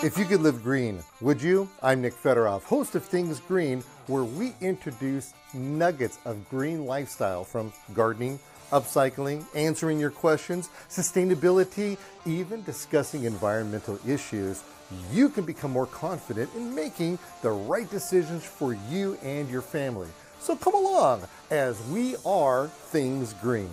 If you could live green, would you? I'm Nick Fedorov, host of Things Green, where we introduce nuggets of green lifestyle from gardening, upcycling, answering your questions, sustainability, even discussing environmental issues. You can become more confident in making the right decisions for you and your family. So come along as we are Things Green.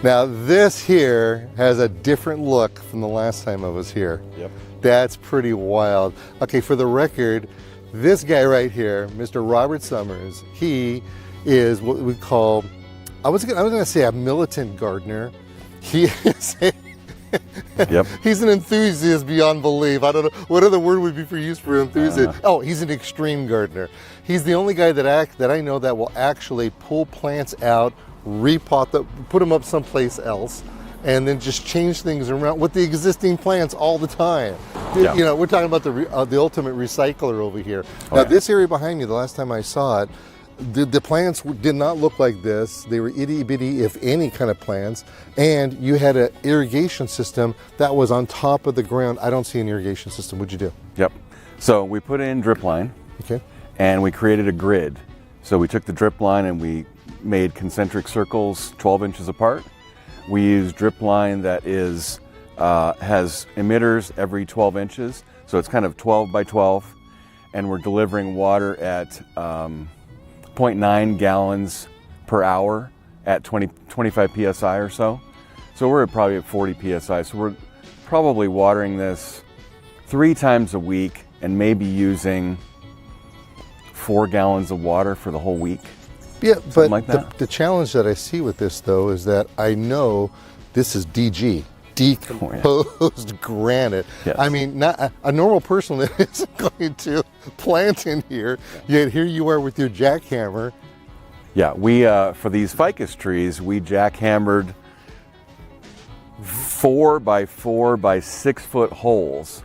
Now this here has a different look from the last time I was here. Yep. That's pretty wild. Okay, for the record, this guy right here, Mr. Robert Summers, he is what we call, I was gonna say a militant gardener. He is Yep. He's an enthusiast beyond belief. I don't know what other word would be for use for enthusiast. Oh, he's an extreme gardener. He's the only guy that I know that will actually pull plants out, repot them, put them up someplace else, and then just change things around with the existing plants all the time. Yeah. You know, we're talking about the ultimate recycler over here. Now, this area behind me, the last time I saw it, the plants did not look like this. They were itty bitty, if any, kind of plants, and you had an irrigation system that was on top of the ground. I don't see an irrigation system. What'd you do? Yep. So we put in drip line. Okay. And we created a grid. So we took the drip line and we made concentric circles 12 inches apart. We used drip line that is has emitters every 12 inches. So it's kind of 12 by 12. And we're delivering water at 0.9 gallons per hour at 25 PSI or so. So we're probably at 40 PSI. So we're probably watering this 3 times a week and maybe using 4 gallons of water for the whole week. Yeah, but like the challenge that I see with this, though, is that I know this is DG, decomposed granite. Yes. I mean, not a normal person isn't going to plant in here, yet here you are with your jackhammer. Yeah, we for these ficus trees, we jackhammered 4 by 4 by 6 foot holes.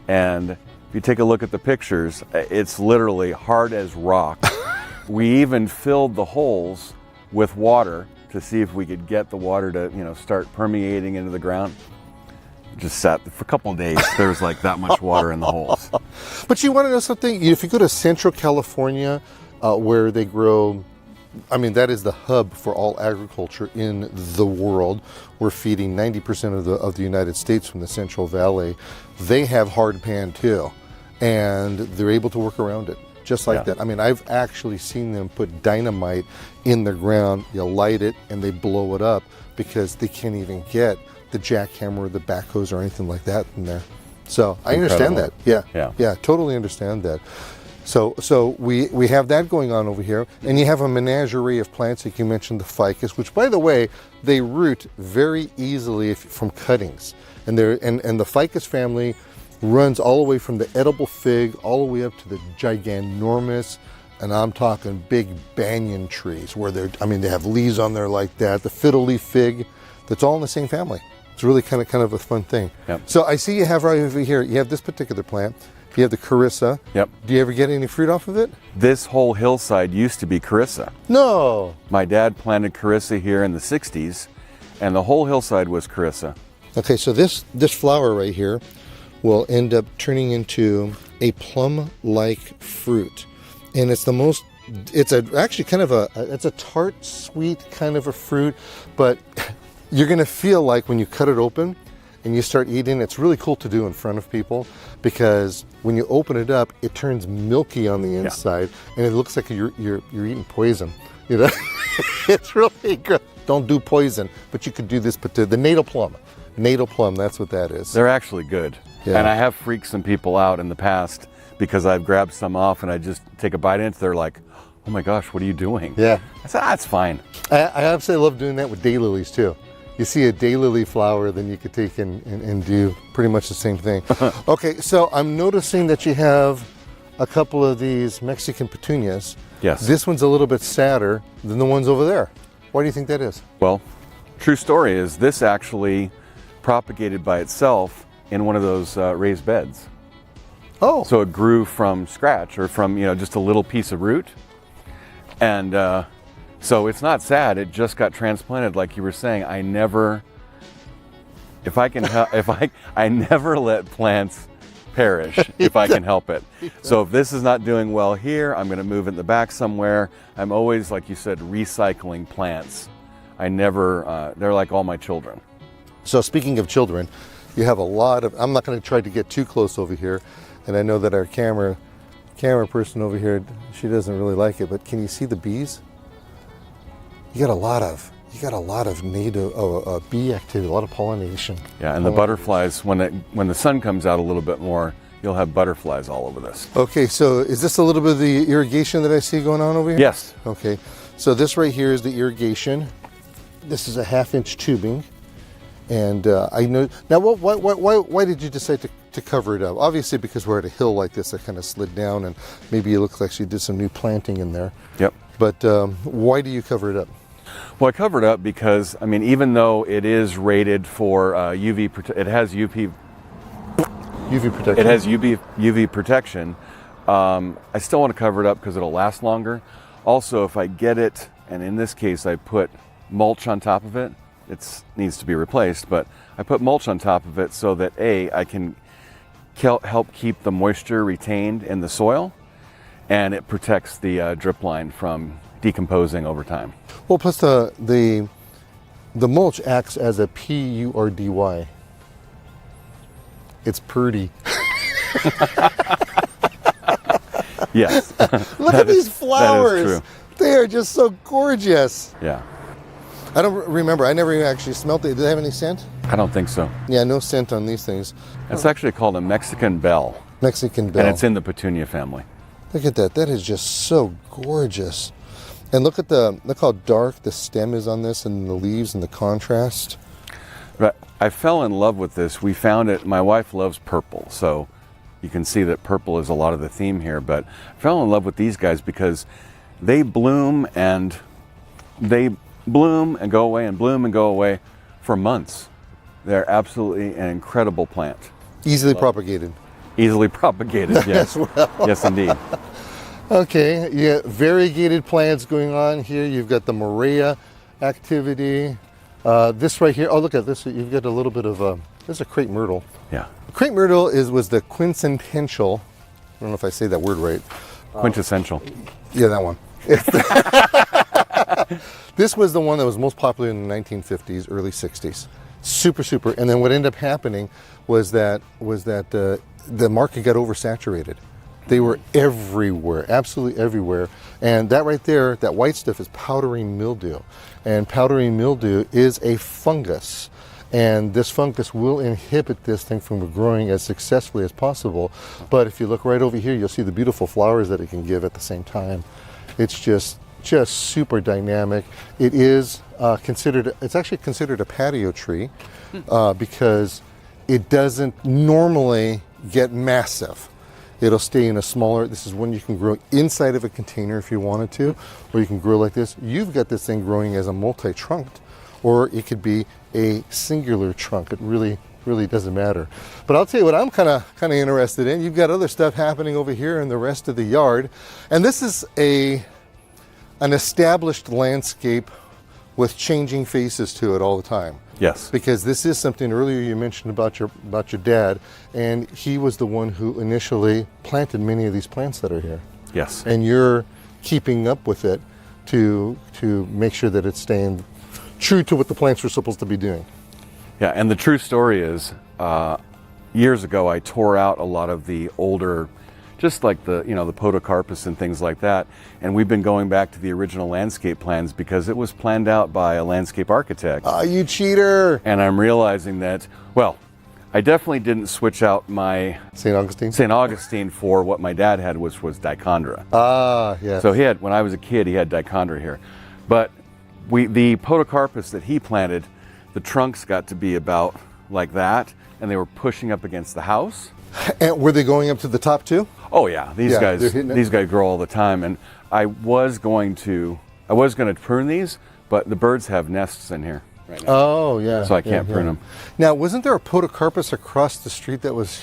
And if you take a look at the pictures, it's literally hard as rock. We even filled the holes with water to see if we could get the water to, start permeating into the ground. Just sat for a couple of days. There's like that much water in the holes. But you want to know something? If you go to Central California, where they grow, I mean, that is the hub for all agriculture in the world. We're feeding 90% of the United States from the Central Valley. They have hard pan too, and they're able to work around it. Just like that. I mean, I've actually seen them put dynamite in the ground, you light it, and they blow it up because they can't even get the jackhammer or the backhoes or anything like that in there. So I understand that. Yeah, totally understand that. So we have that going on over here, and you have a menagerie of plants, like you mentioned, the ficus, which, by the way, they root very easily from cuttings, and the ficus family runs all the way from the edible fig all the way up to the giganormous, and I'm talking big banyan trees where they have leaves on there like that. The fiddle leaf fig, that's all in the same family. It's really kind of a fun thing. Yep. So I see you have right over here, you have this particular plant. You have the Carissa. Yep. Do you ever get any fruit off of it? This whole hillside used to be Carissa. No. My dad planted Carissa here in the 60s, and the whole hillside was Carissa. Okay, so this flower right here will end up turning into a plum-like fruit, and it's a tart, sweet kind of a fruit, but you're going to feel like when you cut it open and you start eating, it's really cool to do in front of people, because when you open it up, it turns milky on the inside, and it looks like you're eating poison. It's really good. Don't do poison, but you could do this. But the natal plum, that's what that is. They're actually good. Yeah. And I have freaked some people out in the past because I've grabbed some off and I just take a bite into it. They're like, oh my gosh, what are you doing? Yeah. I said, it's fine. I absolutely love doing that with daylilies too. You see a daylily flower, then you could take and do pretty much the same thing. Okay, so I'm noticing that you have a couple of these Mexican petunias. Yes. This one's a little bit sadder than the ones over there. Why do you think that is? Well, true story is this actually propagated by itself in one of those raised beds. Oh. So it grew from scratch, or from, just a little piece of root. And so it's not sad. It just got transplanted, like you were saying. I never let plants perish if I can help it. So if this is not doing well here, I'm going to move it in the back somewhere. I'm always, like you said, recycling plants. I never, they're like all my children. So speaking of children, you have a lot of, I'm not going to try to get too close over here. And I know that our camera person over here, she doesn't really like it, but can you see the bees? You got a lot of native bee activity, a lot of pollination. Yeah, and the butterflies, when the sun comes out a little bit more, you'll have butterflies all over this. Okay, so is this a little bit of the irrigation that I see going on over here? Yes. Okay, so this right here is the irrigation. This is a 1/2-inch tubing. And I know, now why did you decide to cover it up? Obviously because we're at a hill like this that kind of slid down, and maybe it looks like you did some new planting in there. Yep. But why do you cover it up? Well, I covered up because, I mean, even though it is rated for it has UV protection. It has UV protection. I still want to cover it up because it'll last longer. Also, if I get it, and in this case I put mulch on top of it, it needs to be replaced, but I put mulch on top of it so that I can help keep the moisture retained in the soil, and it protects the drip line from decomposing over time. Well, plus the mulch acts as a PURDY. It's purdy. Yes. Look at these flowers. That is true. They are just so gorgeous. Yeah. I don't remember. I never even actually smelled it. Did they have any scent? I don't think so. Yeah, no scent on these things. It's actually called a Mexican bell. Mexican bell. And it's in the petunia family. Look at that. That is just so gorgeous. And look how dark the stem is on this, and the leaves and the contrast. But I fell in love with this. We found it. My wife loves purple, so you can see that purple is a lot of the theme here. But I fell in love with these guys because they bloom and go away and bloom and go away for months. They're absolutely an incredible plant. Easily propagated. Easily propagated, yes. Well. Yes, indeed. Okay, you got variegated plants going on here. You've got the Morea activity. This right here, oh, look at this. You've got a little bit of this is a crepe myrtle. Yeah. Crepe myrtle was the quintessential, I don't know if I say that word right. Quintessential. Yeah, that one. This was the one that was most popular in the 1950s, early 60s. Super. And then what ended up happening was that the market got oversaturated. They were everywhere, absolutely everywhere. And that right there, that white stuff is powdery mildew. And powdery mildew is a fungus. And this fungus will inhibit this thing from growing as successfully as possible. But if you look right over here, you'll see the beautiful flowers that it can give at the same time. It's just super dynamic. It is it's actually considered a patio tree because it doesn't normally get massive. It'll stay in a smaller, this is one you can grow inside of a container if you wanted to, or you can grow like this. You've got this thing growing as a multi-trunked, or it could be a singular trunk. It really doesn't matter. But I'll tell you what I'm kind of interested in. You've got other stuff happening over here in the rest of the yard. And this is an established landscape with changing faces to it all the time. Yes. Because this is something earlier you mentioned about your dad, and he was the one who initially planted many of these plants that are here. Yes. And you're keeping up with it to make sure that it's staying true to what the plants were supposed to be doing. Yeah, and the true story is, years ago I tore out a lot of the older, just like the podocarpus and things like that, and we've been going back to the original landscape plans because it was planned out by a landscape architect. Ah, you cheater! And I'm realizing that, well, I definitely didn't switch out my St. Augustine? St. Augustine for what my dad had, which was dichondra. Ah, yeah. So he had, when I was a kid, he had dichondra here. But the podocarpus that he planted, the trunks got to be about like that, and they were pushing up against the house. And were they going up to the top too? Oh yeah, these they're hitting it. guys grow all the time, and I was going to prune these, but the birds have nests in here right now. Oh yeah. So I can't prune them. Now, wasn't there a podocarpus across the street that was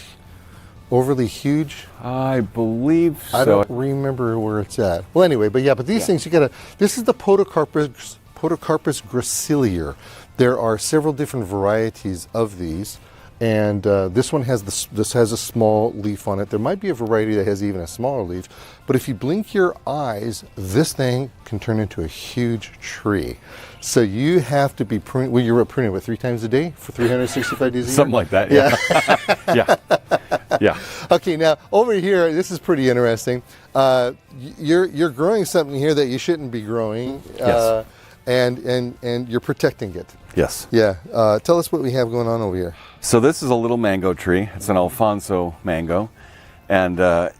overly huge? I believe so. I don't remember where it's at. Well, anyway, but these things you gotta. This is the Podocarpus gracilier. There are several different varieties of these, and this one has this has a small leaf on it. There might be a variety that has even a smaller leaf, but if you blink your eyes, this thing can turn into a huge tree. So you have to be pruning. Well, you're pruning it 3 times a day for 365 days a year? Something like that, yeah. Yeah. Okay, now over here, this is pretty interesting. You're growing something here that you shouldn't be growing, Yes. and you're protecting it. Yes. Yeah. Tell us what we have going on over here. So this is a little mango tree. It's an Alfonso mango, and I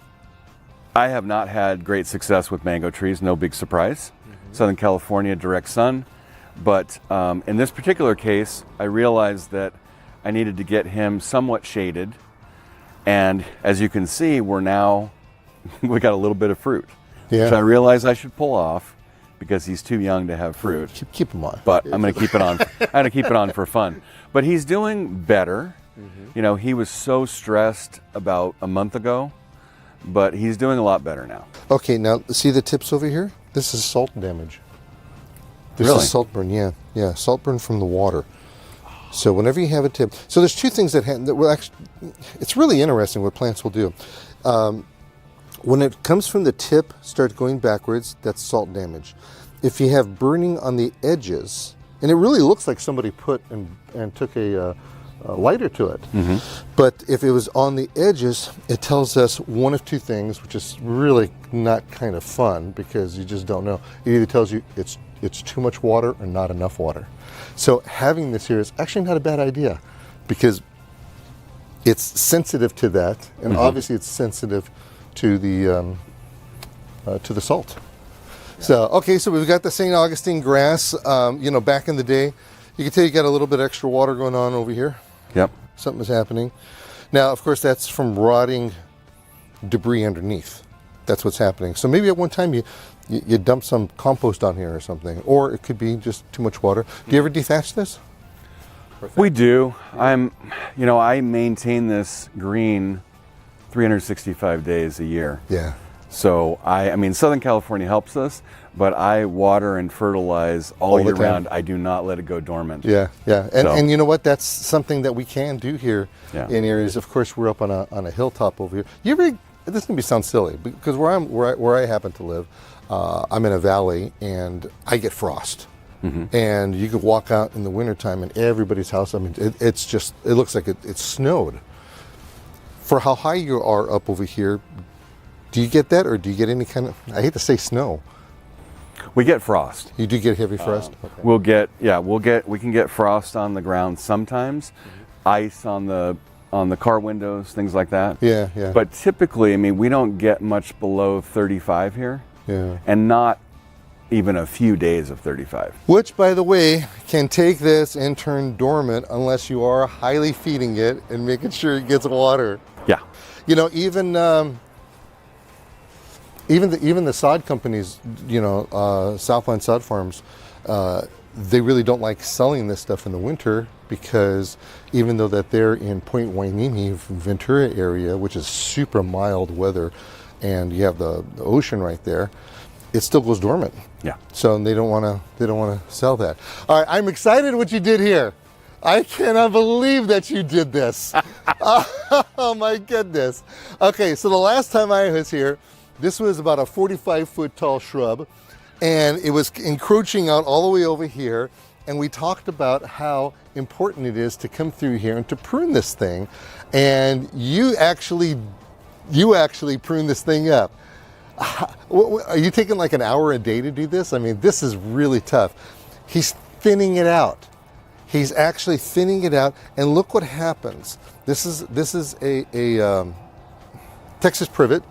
have not had great success with mango trees. No big surprise. Southern California, direct sun. But in this particular case, I realized that I needed to get him somewhat shaded. And as you can see, we got a little bit of fruit. Yeah. Which I realized I should pull off because he's too young to have fruit. Keep them on. But I'm going to keep it on. I'm going to keep it on for fun. But he's doing better. You know, he was so stressed about a month ago, but he's doing a lot better now. Okay, now see the tips over here? This is salt damage. This Really? is saltburn, yeah, saltburn from the water. So whenever you have a tip, so there's 2 things that will actually, it's really interesting what plants will do. When it comes from the tip, start going backwards, that's salt damage. If you have burning on the edges, and it really looks like somebody put and took a lighter to it, but if it was on the edges, it tells us one of 2 things, which is really not kind of fun because you just don't know. It either tells you it's too much water or not enough water. So having this here is actually not a bad idea because it's sensitive to that, and obviously it's sensitive to the salt. Yeah. So okay, so we've got the St. Augustine grass. Back in the day, you can tell you got a little bit extra water going on over here. Yep. Something's happening. Now, of course, that's from rotting debris underneath. That's what's happening. So maybe at one time you dump some compost on here or something, or it could be just too much water. Do you ever dethatch this? We do. I maintain this green 365 days a year. Yeah. So I mean, Southern California helps us, but I water and fertilize all year round. I do not let it go dormant. Yeah. And you know what? That's something that we can do here in areas. Of course, we're up on a hilltop over here. This is gonna sound silly because where I happen to live, I'm in a valley and I get frost. And you could walk out in the wintertime and everybody's house, I mean, it looks like it snowed. For how high you are up over here, do you get that, or do you get any kind of, I hate to say snow. We get frost. You do get heavy frost? Okay. We can get frost on the ground sometimes, ice on the car windows, things like that. Yeah. But typically, I mean, we don't get much below 35 here. Yeah. And not even a few days of 35. Which, by the way, can take this and turn dormant unless you are highly feeding it and making sure it gets water. Yeah. Even the sod companies, Southland Sod Farms, they really don't like selling this stuff in the winter because even though that they're in Point Hueneme, Ventura area, which is super mild weather, and you have the ocean right there, it still goes dormant. Yeah. So they don't want to sell that. All right, I'm excited what you did here. I cannot believe that you did this. Oh my goodness. Okay, so the last time I was here, this was about a 45-foot tall shrub, and it was encroaching out all the way over here, and we talked about how important it is to come through here and to prune this thing, and you actually prune this thing up. Are you taking like an hour a day to do this? I mean, this is really tough. He's thinning it out. He's actually thinning it out, and look what happens. This is a Texas privet,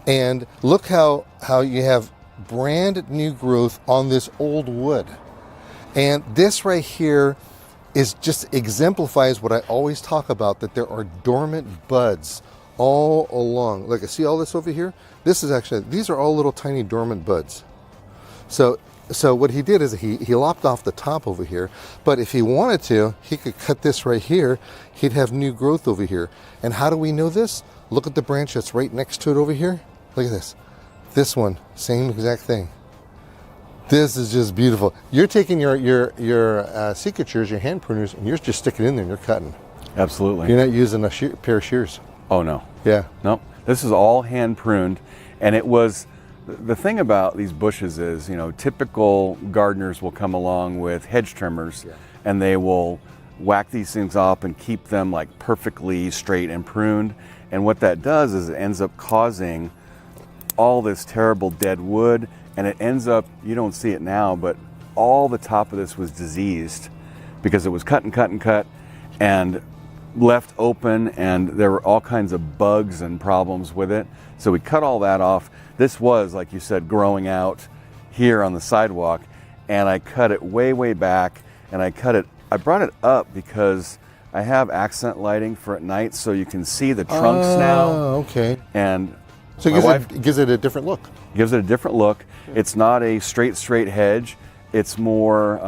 and look how you have brand new growth on this old wood. And this right here is just exemplifies what I always talk about, that there are dormant buds all along. Look, I see all this over here. This is actually, these are all little tiny dormant buds. So what he did is he lopped off the top over here, but if he wanted to, he could cut this right here. He'd have new growth over here. And how do we know this? Look at the branch that's right next to it over here. Look at this. This one, same exact thing. This is just beautiful. You're taking your secateurs, your hand pruners, and you're just sticking it in there and you're cutting. Absolutely. You're not using a pair of shears. Oh, no. Yeah. No, this is all hand pruned. And it was, the thing about these bushes is, you know, typical gardeners will come along with hedge trimmers, and they will whack these things up and keep them like perfectly straight and pruned. And what that does is it ends up causing all this terrible dead wood, and it ends up, you don't see it now, but all the top of this was diseased because it was cut and cut and cut and left open, and there were all kinds of bugs and problems with it. So we cut all that off. This was, like you said, growing out here on the sidewalk, and I cut it way, way back, and I brought it up because I have accent lighting for at night, so you can see the trunks now. Okay. And so it gives it a different look. Gives it a different look. It's not a straight hedge. It's more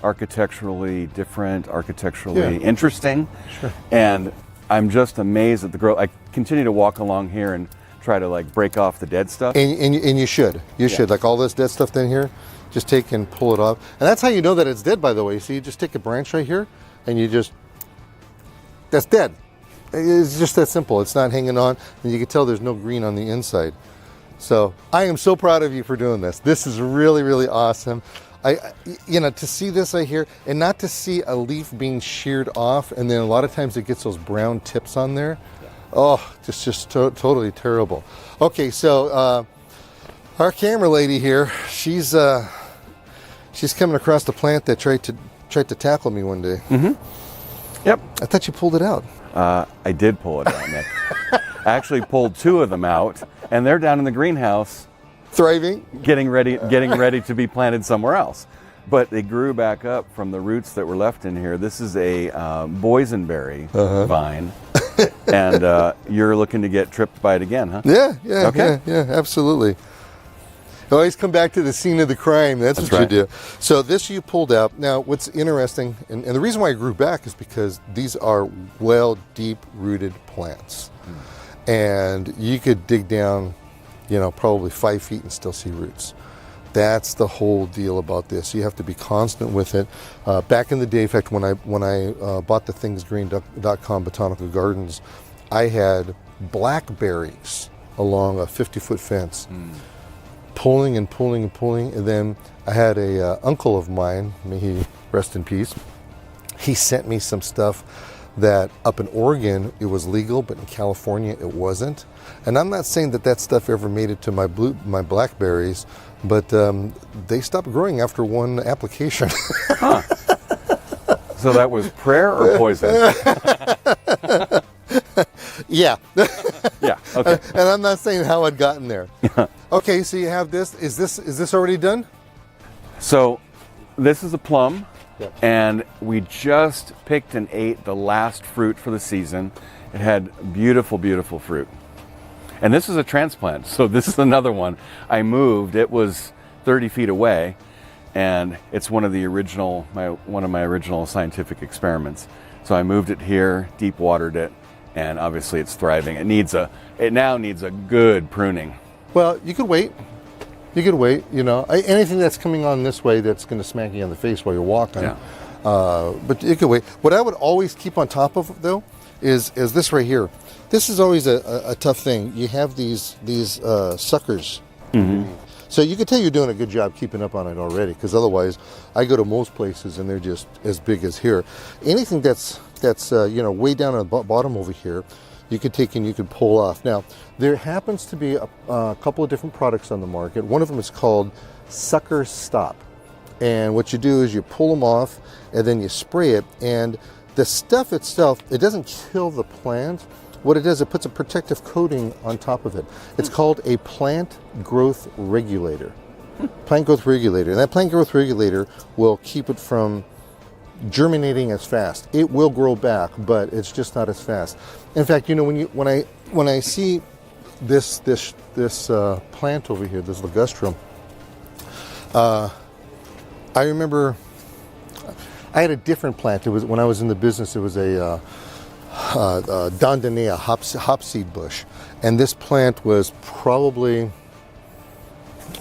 architecturally different, architecturally interesting. Sure. And I'm just amazed at the growth. I continue to walk along here and try to like break off the dead stuff. And you should. You should. Like all this dead stuff down here, just take and pull it off. And that's how you know that it's dead, by the way. So you just take a branch right here and you just, that's dead. It's just that simple. It's not hanging on, and you can tell there's no green on the inside. So I am so proud of you for doing this. This is really, really awesome. To see this right here, and not to see a leaf being sheared off, and then a lot of times it gets those brown tips on there. Oh, just totally terrible. Okay, so our camera lady here, she's coming across the plant that tried to tackle me one day. Mm-hmm. Yep. I thought you pulled it out. I did pull it out, Nick. I actually pulled 2 of them out, and they're down in the greenhouse, thriving, getting ready to be planted somewhere else. But they grew back up from the roots that were left in here. This is a boysenberry vine, and you're looking to get tripped by it again, huh? Yeah, Okay. yeah, absolutely. You always come back to the scene of the crime. That's what you do. So this you pulled out. Now, what's interesting, and the reason why I grew back is because these are deep-rooted plants. And you could dig down, probably 5 feet and still see roots. That's the whole deal about this. You have to be constant with it. Back in the day, in fact, when I bought the thingsgreen.com botanical gardens, I had blackberries along a 50-foot fence. Pulling and pulling and pulling, and then I had a uncle of mine, may he rest in peace. He sent me some stuff that up in Oregon it was legal, but in California it wasn't. And I'm not saying that stuff ever made it to my blackberries, but they stopped growing after one application. Huh. So that was prayer or poison? Yeah. Yeah. Okay. And I'm not saying how I'd gotten there. Okay, so you have this. Is this already done? So this is a plum, and we just picked and ate the last fruit for the season. It had beautiful, beautiful fruit. And this is a transplant, so this is another one. I moved. It was 30 feet away, and it's one of my original scientific experiments. So I moved it here, deep watered it, and obviously it's thriving. It now needs a good pruning. Well, you could wait. Anything that's coming on this way that's going to smack you on the face while you're walking. Yeah. But you could wait. What I would always keep on top of, though, is this right here. This is always a tough thing. You have these suckers. Mm-hmm. So you can tell you're doing a good job keeping up on it already, because otherwise I go to most places and they're just as big as here. Anything that's way down at the bottom over here, you could take and you could pull off. Now, there happens to be a couple of different products on the market. One of them is called Sucker Stop. And what you do is you pull them off and then you spray it. And the stuff itself, it doesn't kill the plant. What it does, it puts a protective coating on top of it. It's called a plant growth regulator. Plant growth regulator. And that plant growth regulator will keep it from germinating as fast. It will grow back, but it's just not as fast. In fact, you know, when I see this plant over here, this ligustrum, I remember I had a different plant. It was when I was in the business. It was a Dondonea hopseed bush, and this plant was probably,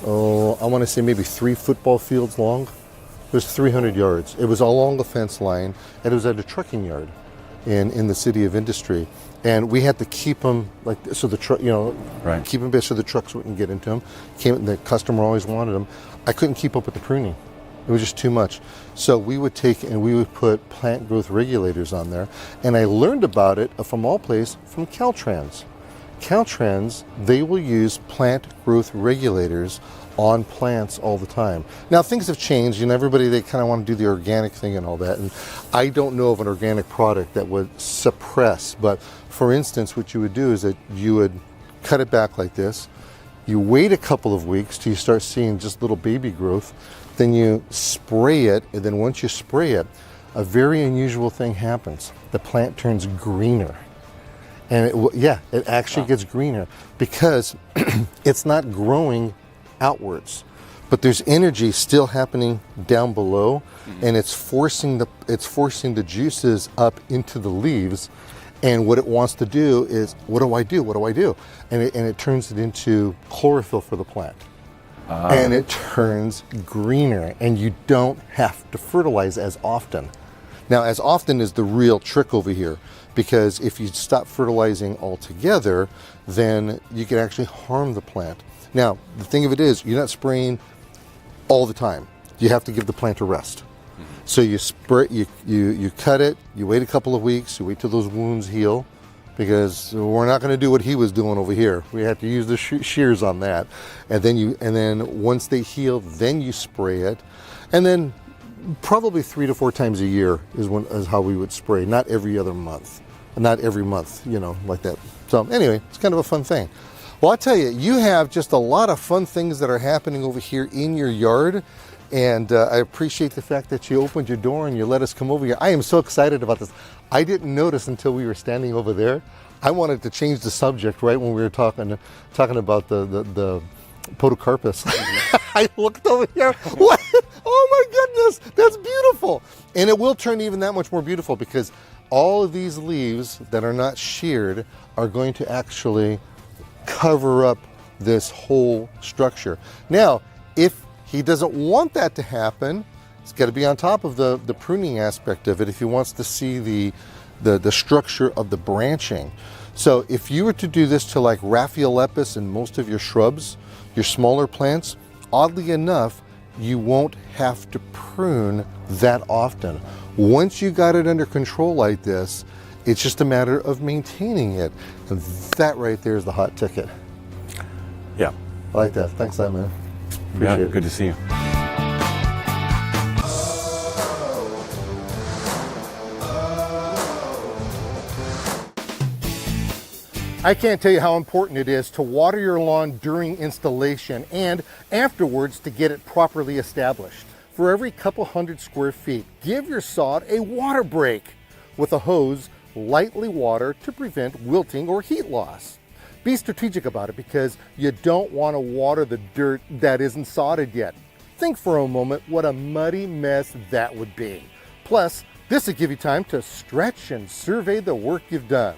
I want to say maybe 3 football fields long. It was 300 yards. It was along the fence line, and it was at a trucking yard in the city of Industry. And we had to keep them like so the truck, you know, right. Keep them big so the trucks wouldn't get into them. The customer always wanted them. I couldn't keep up with the pruning. It was just too much. So we would take and we would put plant growth regulators on there. And I learned about it from all place from Caltrans. Caltrans, they will use plant growth regulators on plants all the time. Now things have changed, you know, everybody, they kind of want to do the organic thing and all that, and I don't know of an organic product that would suppress, but for instance, what you would do is that you would cut it back like this, you wait a couple of weeks till you start seeing just little baby growth, then you spray it, and then once you spray it, a very unusual thing happens. The plant turns greener. And it actually gets greener because it's not growing outwards, but there's energy still happening down below, and it's forcing the juices up into the leaves. And what it wants to do is, what do I do? And it turns it into chlorophyll for the plant. And it turns greener, and you don't have to fertilize as often. Now, as often is the real trick over here, because if you stop fertilizing altogether, then you can actually harm the plant. Now, the thing of it is, you're not spraying all the time. You have to give the plant a rest. So you spray, you cut it, you wait a couple of weeks, you wait till those wounds heal, because we're not going to do what he was doing over here. We have to use the shears on that, and then once they heal, then you spray it, and then probably 3 to 4 times a year is how we would spray, not every other month, not every month, you know, like that. So anyway, it's kind of a fun thing. Well, I'll tell you, you have just a lot of fun things that are happening over here in your yard. And I appreciate the fact that you opened your door and you let us come over here. I am so excited about this. I didn't notice until we were standing over there. I wanted to change the subject right when we were talking about the podocarpus. I looked over here. What? Oh my goodness, that's beautiful. And it will turn even that much more beautiful because all of these leaves that are not sheared are going to actually cover up this whole structure. Now, if he doesn't want that to happen, he's got to be on top of the pruning aspect of it if he wants to see the structure of the branching. So if you were to do this to like Raphiolepis and most of your shrubs, your smaller plants, oddly enough, you won't have to prune that often. Once you got it under control like this, it's just a matter of maintaining it. And that right there is the hot ticket. Yeah. I like that. Thanks, man. Appreciate it. Good to see you. I can't tell you how important it is to water your lawn during installation and afterwards to get it properly established. For every couple hundred square feet, give your sod a water break. With a hose, lightly water to prevent wilting or heat loss. Be strategic about it because you don't want to water the dirt that isn't sodded yet. Think for a moment what a muddy mess that would be. Plus, this will give you time to stretch and survey the work you've done.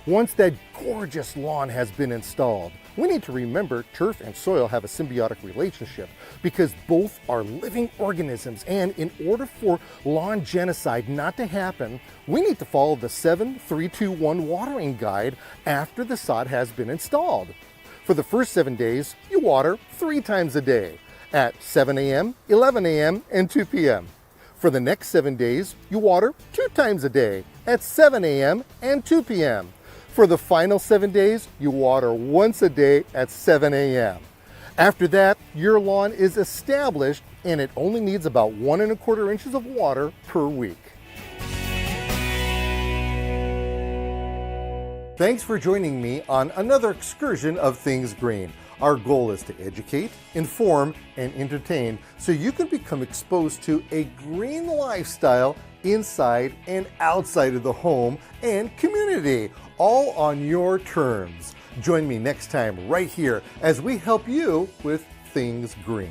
Once that gorgeous lawn has been installed, we need to remember turf and soil have a symbiotic relationship because both are living organisms, and in order for lawn genocide not to happen, we need to follow the 7-3-2-1 watering guide after the sod has been installed. For the first 7 days, you water 3 times a day at 7 a.m., 11 a.m., and 2 p.m. For the next 7 days, you water 2 times a day at 7 a.m. and 2 p.m. For the final 7 days, you water once a day at 7 a.m. After that, your lawn is established and it only needs about 1¼ inches of water per week. Thanks for joining me on another excursion of Things Green. Our goal is to educate, inform, and entertain so you can become exposed to a green lifestyle inside and outside of the home and community, all on your terms. Join me next time right here as we help you with Things Green.